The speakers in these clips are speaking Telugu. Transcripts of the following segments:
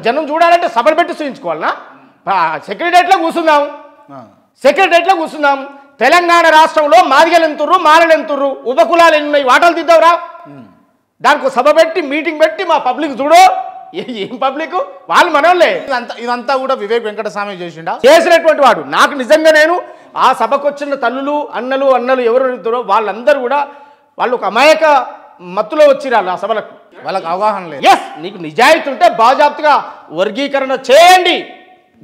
జనం చూడాలంటే సభలు పెట్టి చూయించుకోవాలనా? సెక్రటరియట్లో కూర్చుందాం, సెక్రటరియట్లో కూర్చుందాం. తెలంగాణ రాష్ట్రంలో మాదిగలు ఎంతుర్రు, మాలలు ఎంతుర్రు, ఉపకులాలు ఎన్ని ఉన్నాయి, వాటాలు తీద్దాంరా. దానికి సభ పెట్టి మీటింగ్ పెట్టి మా పబ్లిక్ చూడో. ఏం పబ్లిక్? వాళ్ళు మనోళ్ళే. ఇదంతా కూడా వివేక్ వెంకటస్వామి చేసినటువంటి వాడు. నాకు నిజంగా నేను ఆ సభకు వచ్చిన తల్లులు అన్నలు ఎవరు వాళ్ళందరూ కూడా వాళ్ళు ఒక అమాయక మత్తులో వచ్చిరాళ్ళు ఆ సభలకు. వాళ్ళకి అవగాహన లేదు. ఎస్, నీకు నిజాయితీ ఉంటే బాజాప్తుగా వర్గీకరణ చేయండి.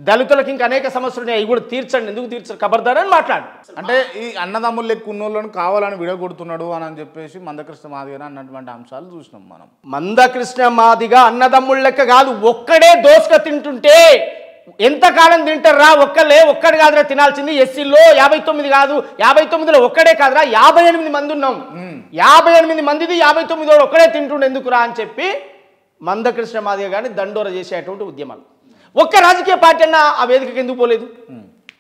దళితులకు ఇంకా అనేక సమస్యలు ఉన్నాయి, అవి కూడా తీర్చండి. ఎందుకు తీర్చరు? ఖబర్దార్ అని మాట్లాడు. అంటే ఈ అన్నదమ్ములు ఎక్కువ ఉన్నోళ్ళని కావాలని విడగొడుతున్నాడు అని చెప్పేసి మందకృష్ణ మాదిగ అన్నటువంటి అంశాలు చూసినాం మనం. మందకృష్ణ మాదిగ అన్నదమ్ముళ్ళ లెక్క కాదు, ఒక్కడే దోసుక తింటుంటే ఎంతకాలం తింటారా? ఒక్కడు కాదురా తినాల్సింది. ఎస్సీలో 59 కాదు, 59లో ఒక్కడే కాదురా, 58 మంది ఉన్నాం. 58 మందిది 59 ఒక్కడే తింటుండే ఎందుకురా అని చెప్పి మందకృష్ణ మాదిగ గారిని దండోర చేసేటువంటి ఉద్యమాలు. ఒక్క రాజకీయ పార్టీ అన్నా ఆ వేదికకి ఎందుకు పోలేదు?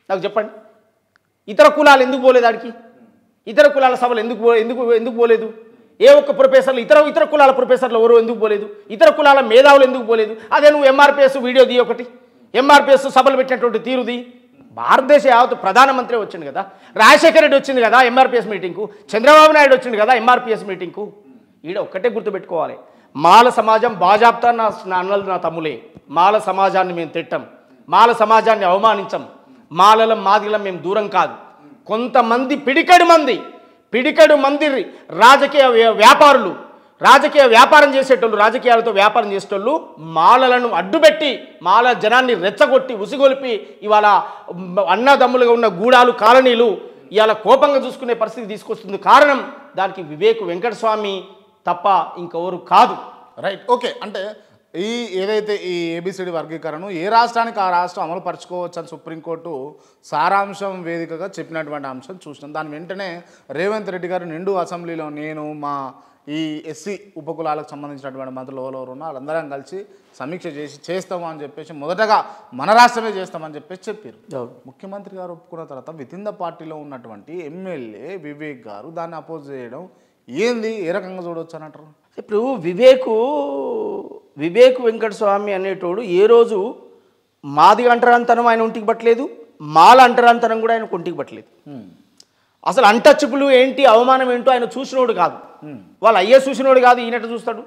నాకు చెప్పండి. ఇతర కులాలు ఎందుకు పోలేదు ఆడికి? ఇతర కులాల సభలు ఎందుకు పోలేదు? ఏ ఒక్క ప్రొఫెసర్లు ఇతర కులాల ప్రొఫెసర్లు ఎవరు ఎందుకు పోలేదు? ఇతర కులాల మేధావులు ఎందుకు పోలేదు? అదే నువ్వు ఎంఆర్పిఎస్ వీడియో ది ఒకటి, ఎంఆర్పిఎస్ సభలు పెట్టినటువంటి తీరుది. భారతదేశ యావత్ ప్రధానమంత్రి వచ్చింది కదా, రాజశేఖర రెడ్డి వచ్చింది కదా ఎంఆర్పిఎస్ మీటింగ్కు, చంద్రబాబు నాయుడు వచ్చింది కదా ఎంఆర్పిఎస్ మీటింగ్కు. ఈడ ఒక్కటే గుర్తుపెట్టుకోవాలి, మాల సమాజం బాజాప్తా నా అన్నలు నా తమ్ములే. మాల సమాజాన్ని మేము తిట్టం, మాల సమాజాన్ని అవమానించం, మాలలం మాదిగలం మేము దూరం కాదు. కొంతమంది పిడికడు మంది రాజకీయ వ్యాపారులు, రాజకీయ వ్యాపారం చేసేటోళ్ళు, రాజకీయాలతో వ్యాపారం చేసేటోళ్ళు మాలలను అడ్డుపెట్టి మాల జనాన్ని రెచ్చగొట్టి ఉసిగొలిపి ఇవాళ అన్నదమ్ములుగా ఉన్న గూడాలు కాలనీలు ఇవాళ కోపంగా చూసుకునే పరిస్థితి తీసుకొస్తుంది. కారణం దానికి వివేక్ వెంకటస్వామి తప్ప ఇంకెవరు కాదు. Right, okay. అంటే ఏదైతే ఈ ఏబిసిడి వర్గీకరణ ఏ రాష్ట్రానికి ఆ రాష్ట్రం అమలు పరచుకోవచ్చు అని సుప్రీంకోర్టు సారాంశం వేదికగా చెప్పినటువంటి అంశం చూసినాం. దాని వెంటనే రేవంత్ రెడ్డి గారు నిండు అసెంబ్లీలో నేను మా ఈ ఎస్సీ ఉపకులాలకు సంబంధించినటువంటి మంత్రులు ఎవరెవరు ఉన్నా వాళ్ళందరం కలిసి సమీక్ష చేస్తాము అని చెప్పేసి మొదటగా మన రాష్ట్రమే చేస్తామని చెప్పేసి చెప్పారు. ముఖ్యమంత్రి గారు ఒప్పుకున్న తర్వాత వితిన్ ద పార్టీలో ఉన్నటువంటి ఎమ్మెల్యే వివేక్ గారు దాన్ని అపోజ్ చేయడం ఏంది, ఏ రకంగా చూడవచ్చు అని అంటారు? ఇప్పుడు వివేక్ వెంకటస్వామి అనేటోడు ఏ రోజు మాదిగ అంటరాంతనం ఆయన ఒంటికి పట్టలేదు, మాల అంటరాంతనం కూడా ఆయన ఒంటికి పట్టలేదు. అసలు అంటచ్చుపులు ఏంటి, అవమానం ఏంటో ఆయన చూసినోడు కాదు. వాళ్ళు అయ్యే చూసినోడు కాదు, ఈయనట్టు చూస్తాడు.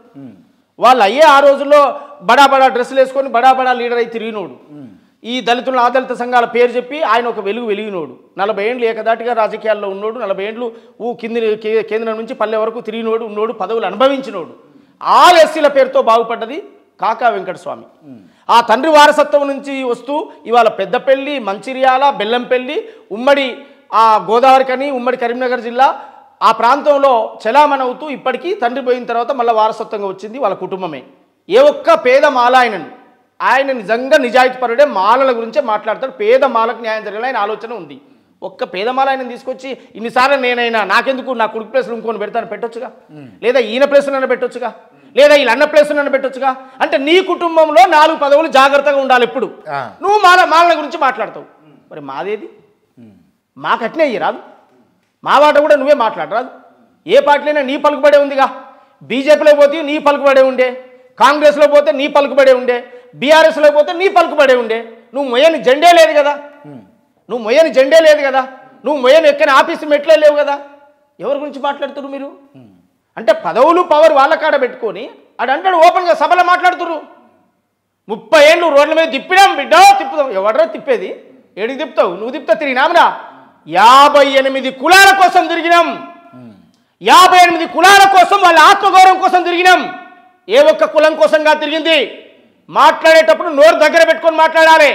వాళ్ళు అయ్యే ఆ రోజుల్లో బడా డ్రెస్సులు వేసుకొని బడా లీడర్ అయి తిరిగినోడు. ఈ దళితుల ఆదళిత సంఘాల పేరు చెప్పి ఆయన ఒక వెలిగినోడు. 40 ఏళ్ళు ఏకదాటిగా రాజకీయాల్లో ఉన్నోడు, 40 ఏళ్ళు కేంద్రం నుంచి పల్లె వరకు తిరిగినోడు, పదవులు అనుభవించినోడు. ఆల్ ఎస్సీల పేరుతో బాగుపడ్డది కాకా వెంకటస్వామి. ఆ తండ్రి వారసత్వం నుంచి వస్తూ ఇవాళ పెద్దపల్లి, మంచిర్యాల, బెల్లంపల్లి, ఉమ్మడి ఆ గోదావరికని, ఉమ్మడి కరీంనగర్ జిల్లా ఆ ప్రాంతంలో చలామణవుతూ ఇప్పటికీ తండ్రి పోయిన తర్వాత మళ్ళీ వారసత్వంగా వచ్చింది వాళ్ళ కుటుంబమే. ఏ ఒక్క పేద మాల ఆయన నిజంగా నిజాయితీపరుడే, మాలల గురించే మాట్లాడతాడు. పేద మాలకు న్యాయం జరగాలని ఆయన ఆలోచన ఉంది. ఒక్క పేదమాల ఆయన తీసుకొచ్చి ఇన్నిసార్లు నేనైనా నాకెందుకు నా కొడుకు ప్లేస్లో ఇంకొని పెడతాను పెట్టొచ్చుగా, లేదా ఈయన ప్లేస్లో పెట్టొచ్చుగా, లేదా వీళ్ళ అన్న ప్లేస్లో పెట్టొచ్చుగా. అంటే నీ కుటుంబంలో 4 పదవులు జాగ్రత్తగా ఉండాలి. ఎప్పుడు నువ్వు మాలల గురించి మాట్లాడతావు, మరి మాదేది? మాకట్నే రాదు, మా వాట కూడా నువ్వే మాట్లాడరాదు. ఏ పార్టీలైనా నీ పలుకుబడే ఉందిగా. బీజేపీలో పోతే నీ పలుకుబడే ఉండే, కాంగ్రెస్లో పోతే నీ పలుకుబడే ఉండే, బీఆర్ఎస్లో పోతే నీ పలుకుబడే ఉండే. నువ్వు మొయ్యని జెండే లేదు కదా, నువ్వు మొయ్యని ఎక్కని ఆఫీసు మెట్లే లేవు కదా. ఎవరి గురించి మాట్లాడుతున్నారు మీరు? అంటే పదవులు పవర్ వాళ్ళ కాడ పెట్టుకొని అది అంటాడు ఓపెన్గా సభలో మాట్లాడుతున్నారు. 30 ఏళ్ళు రోడ్ల మీద తిప్పినాం బిడ్డ, తిప్పుదాం. ఎవడరా తిప్పేది? ఏడికి తిప్పుతావు? నువ్వు తిప్పుతా తిరిగినాంరా. 58 కులాల కోసం తిరిగినాం, 58 కులాల కోసం వాళ్ళ ఆత్మగౌరవం కోసం తిరిగినాం. ఏ ఒక్క కులం కోసంగా తిరిగింది? మాట్లాడేటప్పుడు నోరు దగ్గర పెట్టుకొని మాట్లాడాలి.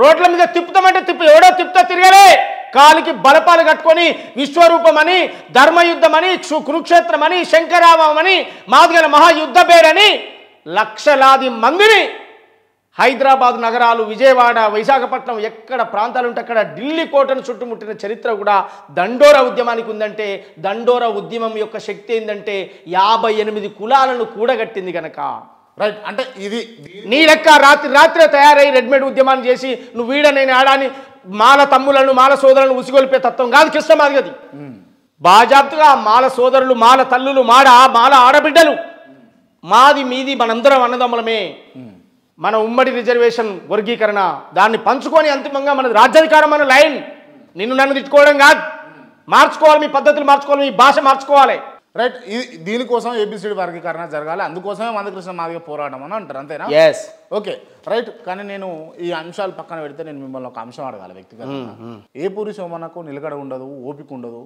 రోడ్ల మీద తిప్పుతామంటే ఎవడో తిప్పుతా తిరగలే. కాలికి బలపాలు కట్టుకొని విశ్వరూపమని, ధర్మయుద్ధమని, కురుక్షేత్రమని, శంకరామని, మాదిగల మహాయుద్ధ పేరని లక్షలాది మందిని హైదరాబాద్ నగరాలు, విజయవాడ, విశాఖపట్నం ఎక్కడ ప్రాంతాలు ఉంటే అక్కడ ఢిల్లీ కోటను చుట్టుముట్టిన చరిత్ర కూడా దండోరా ఉద్యమానికి ఉందంటే, దండోరా ఉద్యమం యొక్క శక్తి ఏంటంటే 58 కులాలను కూడగట్టింది కనుక. రైట్, అంటే ఇది నీ లెక్క రాత్రి తయారై రెడ్మేడ్ ఉద్యమాన్ని చేసి నువ్వు వీడ నేను ఆడాని మాల తమ్ములను, మాల సోదరులను ఉసిగొలిపే తత్వం కాదు కృష్ణ మాదిగది. బాజాప్తుగా మాల సోదరులు, మాల తల్లులు, మాల ఆడబిడ్డలు, మాది మీది మనందరం అన్నదమ్ములమే. మన ఉమ్మడి రిజర్వేషన్ వర్గీకరణ దాన్ని పంచుకొని అంతిమంగా మన రాజ్యాధికారం అనే లైన్ నిన్ను నన్ను తిట్టుకోవడం కాదు, మార్చుకోవాలి, మీ పద్ధతులు మార్చుకోవాలి, మీ భాష మార్చుకోవాలి. రైట్. దీనికోసం ఏబిసిడి వర్గీకరణ జరగాలి, అందుకోసమే మందకృష్ణ మాదిగ పోరాటం అని అంటారు, అంతేనా? ఎస్. Okay right. కానీ నేను ఈ అంశాలు పక్కన పెడితే నేను మిమ్మల్ని ఒక అంశం అడగాలి వ్యక్తిగతంగా. ఏపూరి సోమన్నకు నిలకడ ఉండదు, ఓపిక ఉండదు,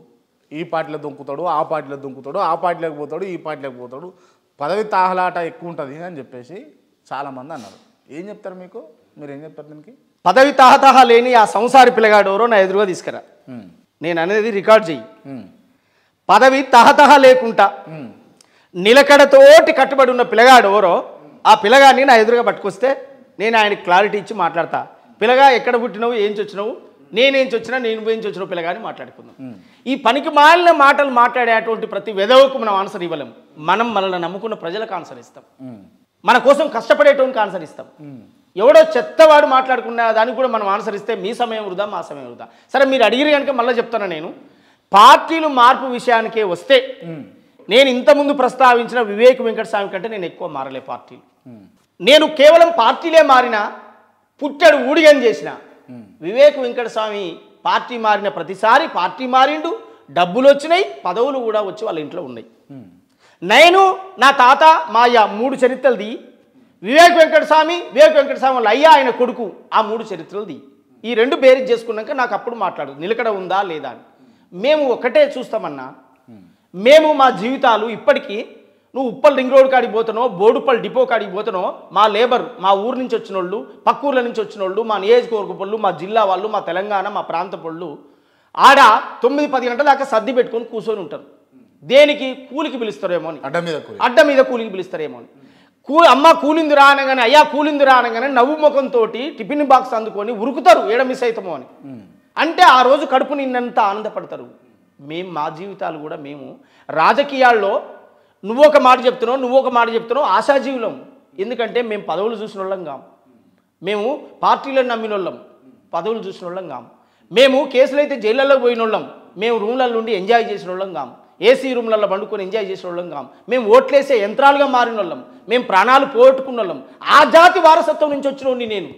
ఈ పార్టీలో దుంకుతాడు, ఆ పార్టీలో దుంకుతాడు, ఆ పార్టీలోకి పోతాడు, ఈ పార్టీలోకి పోతాడు, పదవి తాహలాట ఎక్కువ ఉంటుంది అని చెప్పేసి చాలామంది అన్నారు. ఏం చెప్తారు మీకు? మీరు ఏం చెప్తారు దీనికి? పదవి తహతహ లేని ఆ సంసారి పిల్లగాడు ఎవరో నా ఎదురుగా తీసుకురా, నేను అనేది రికార్డ్ చెయ్యి. పదవి తహతహ లేకుండా నిలకడతోటి కట్టుబడి ఉన్న పిల్లగాడు ఎవరో ఆ పిల్లగాడిని నా ఎదురుగా పట్టుకొస్తే నేను ఆయనకి క్లారిటీ ఇచ్చి మాట్లాడతా. పిల్లగా ఎక్కడ పుట్టినావు, ఏం చొచ్చినావు, నేనేం చొచ్చినా, నేను ఏం చొచ్చినావు పిల్లగాని మాట్లాడుకుందాం. ఈ పనికి మాలిన మాటలు మాట్లాడేటువంటి ప్రతి వెధవకు మనం ఆన్సర్ ఇవ్వలేం. మనం మనల్ని నమ్ముకున్న ప్రజలకు ఆన్సర్ ఇస్తాం, మన కోసం కష్టపడేటోనికి ఆన్సర్ ఇస్తాం. ఎవడో చెత్తవాడు మాట్లాడుకున్న దానికి కూడా మనం ఆన్సర్ ఇస్తే మీ సమయం వృధా, మా సమయం వృధా. సరే మీరు అడిగిరి కనుక మళ్ళీ చెప్తాను. నేను పార్టీలు మార్పు విషయానికే వస్తే నేను ఇంతకుముందు ప్రస్తావించిన వివేక్ వెంకటస్వామి కంటే నేను ఎక్కువ మారలే పార్టీలు. నేను కేవలం పార్టీలే మారినా పుట్టడు ఊడిగని చేసిన వివేక్ వెంకటస్వామి పార్టీ మారిన ప్రతిసారి పార్టీ మారిండు, డబ్బులు వచ్చినాయి, పదవులు కూడా వచ్చి వాళ్ళ ఇంట్లో ఉన్నాయి. నేను నా తాత మా అయ్య 3 చరిత్రలది, వివేక్ వెంకటస్వామి వాళ్ళ అయ్య ఆయన కొడుకు ఆ 3 చరిత్రలది. ఈ 2 బేరీజ్ చేసుకున్నాక నాకు అప్పుడు మాట్లాడు నిలకడ ఉందా లేదా అని. మేము ఒకటే చూస్తామన్నా, మేము మా జీవితాలు ఇప్పటికీ నువ్వు ఉప్పల్ రింగ్ రోడ్ కాడికి పోతున్నావు, బోడుపల్ డిపో కాడికి పోతున్నావు, మా లేబర్, మా ఊరు నుంచి వచ్చిన వాళ్ళు, పక్క ఊర్ల నుంచి వచ్చిన వాళ్ళు, మా నియోజకవర్గ పళ్ళు, మా జిల్లా వాళ్ళు, మా తెలంగాణ, మా ప్రాంత పళ్ళు ఆడ 9-10 గంటల దాకా సర్ది పెట్టుకొని కూర్చొని ఉంటారు. దేనికి? కూలికి పిలుస్తారేమో అని, అడ్డ మీద కూలికి పిలుస్తారేమో అని. అమ్మ కూలిందిరా అనగానే, అయ్యా కూలిందిరా అనగానే నవ్వు ముఖంతో టిఫిన్ బాక్స్ అందుకొని ఉరుకుతారు, ఏడ మిస్ అవుతామో అని. అంటే ఆ రోజు కడుపు నిన్నంత ఆనందపడతారు. మేము మా జీవితాలు కూడా మేము రాజకీయాల్లో నువ్వొక మాట చెప్తున్నావు ఆశాజీవులం. ఎందుకంటే మేము పదవులు చూసిన వాళ్ళం కాం, మేము పార్టీలను నమ్మిన వాళ్ళం, పదవులు చూసిన వాళ్ళం కాం. మేము కేసులు అయితే జైళ్ళల్లో పోయిన వాళ్ళం, మేము రూమ్లలో ఉండి ఎంజాయ్ చేసిన వాళ్ళం కాం, ఏసీ రూమ్లలో పండుకొని ఎంజాయ్ చేసిన వాళ్ళం కాం. మేము ఓట్లేసే యంత్రాలుగా మారిన వాళ్ళం, మేము ప్రాణాలు పోగొట్టుకున్న వాళ్ళం. ఆ జాతి వారసత్వం నుంచి వచ్చిన నేను.